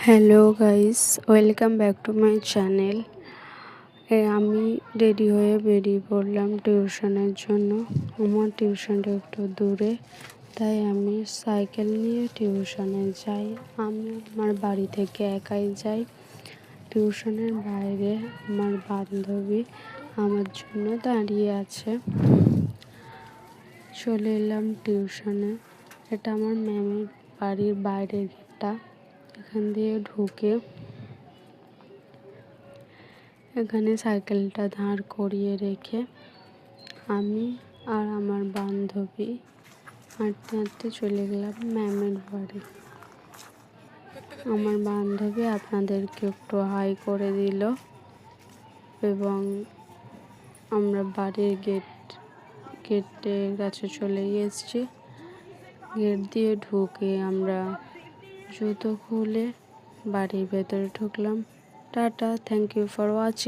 Hello guys, welcome back to my channel. আমি ready হয়ে বেরিয়ে পড়লাম টিউশনের জন্য। আমার টিউশনটা একটু দূরে, তাই আমি সাইকেল নিয়ে টিউশনে যাই। আমি আমার বাড়ি থেকে একাই যাই। টিউশনের বাইরে আমার বান্ধবী আমার জন্য দাঁড়িয়ে আছে। চলে এলাম টিউশনে। এটা আমার ম্যামের বাড়ির বাইরের গেটটা। এখান দিয়ে ঢুকে এখানে সাইকেলটা দাঁড় করিয়ে রেখে আমি আর আমার বান্ধবী হাঁটতে হাঁটতে চলে গেলাম ম্যামের বাড়ি। আমার বান্ধবী আপনাদেরকে একটু হাই করে দিল এবং আমরা বাড়ির গেটের কাছে চলে এসেছি। গেট দিয়ে ঢুকে আমরা জুতো খুলে বাড়ির ভেতরে ঢুকলাম। Tata, thank you for watching.